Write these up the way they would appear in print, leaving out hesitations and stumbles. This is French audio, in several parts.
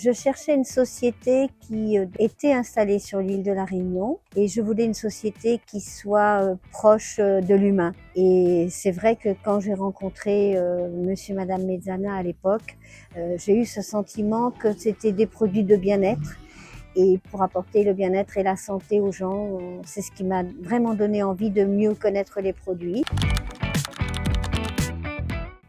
Je cherchais une société qui était installée sur l'île de la Réunion et je voulais une société qui soit proche de l'humain. Et c'est vrai que quand j'ai rencontré monsieur et madame Mezzana à l'époque, j'ai eu ce sentiment que c'était des produits de bien-être. Et pour apporter le bien-être et la santé aux gens, c'est ce qui m'a vraiment donné envie de mieux connaître les produits.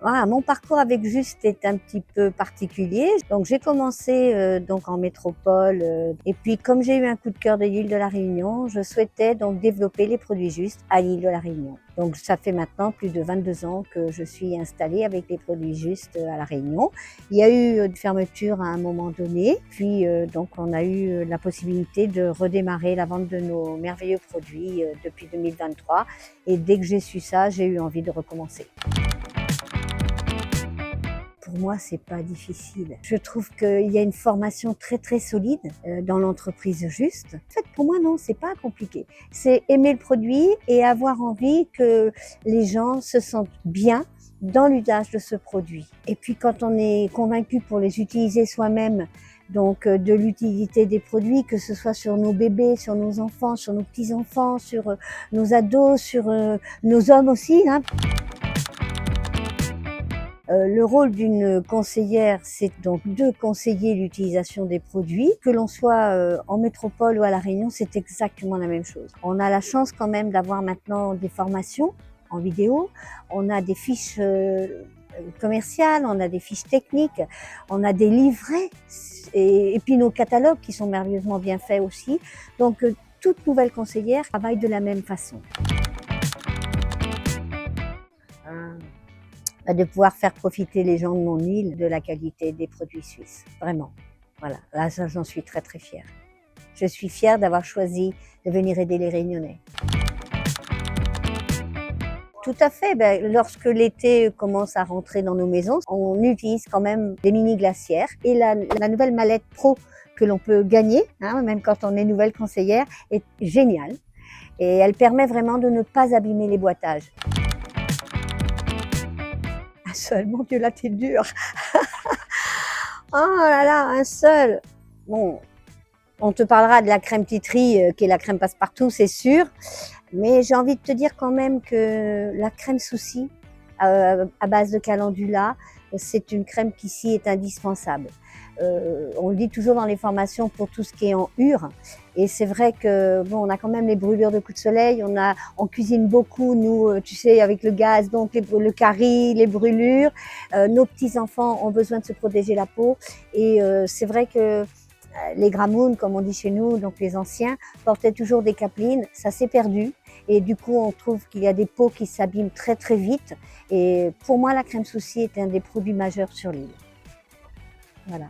Voilà, mon parcours avec Juste est un petit peu particulier. Donc j'ai commencé donc en métropole et puis comme j'ai eu un coup de cœur de l'île de la Réunion, je souhaitais donc développer les produits Juste à l'île de la Réunion. Donc ça fait maintenant plus de 22 ans que je suis installée avec les produits Juste à la Réunion. Il y a eu une fermeture à un moment donné, puis donc on a eu la possibilité de redémarrer la vente de nos merveilleux produits depuis 2023 et dès que j'ai su ça, j'ai eu envie de recommencer. Pour moi, c'est pas difficile. Je trouve qu'il y a une formation très solide dans l'entreprise Juste. En fait, pour moi, non, c'est pas compliqué. C'est aimer le produit et avoir envie que les gens se sentent bien dans l'usage de ce produit. Et puis, quand on est convaincu pour les utiliser soi-même, donc de l'utilité des produits, que ce soit sur nos bébés, sur nos enfants, sur nos petits-enfants, sur nos ados, sur nos hommes aussi, hein. Le rôle d'une conseillère, c'est donc de conseiller l'utilisation des produits. Que l'on soit en métropole ou à La Réunion, c'est exactement la même chose. On a la chance quand même d'avoir maintenant des formations en vidéo, on a des fiches commerciales, on a des fiches techniques, on a des livrets et puis nos catalogues qui sont merveilleusement bien faits aussi. Donc toute nouvelle conseillère travaille de la même façon. De pouvoir faire profiter les gens de mon île de la qualité des produits suisses, vraiment. Voilà, là j'en suis très fière. Je suis fière d'avoir choisi de venir aider les Réunionnais. Tout à fait, lorsque l'été commence à rentrer dans nos maisons, on utilise quand même des mini glacières et la nouvelle mallette pro que l'on peut gagner, hein, même quand on est nouvelle conseillère, est géniale et elle permet vraiment de ne pas abîmer les boîtages. Seul, mon Dieu, là t'es dur. Oh là là, un seul. Bon, on te parlera de la crème Titri, qui est la crème passe-partout, c'est sûr. Mais j'ai envie de te dire quand même que la crème Souci, à base de calendula, c'est une crème qui ici est indispensable. On le dit toujours dans les formations pour tout ce qui est en hure. Et c'est vrai que bon, on a quand même les brûlures de coups de soleil, on cuisine beaucoup, nous, tu sais, avec le gaz, donc le curry, les brûlures. Nos petits-enfants ont besoin de se protéger la peau. Et c'est vrai que les gramounes, comme on dit chez nous, donc les anciens, portaient toujours des capelines. Ça s'est perdu. Et du coup, on trouve qu'il y a des peaux qui s'abîment très vite. Et pour moi, la crème Souci est un des produits majeurs sur l'île. Voilà.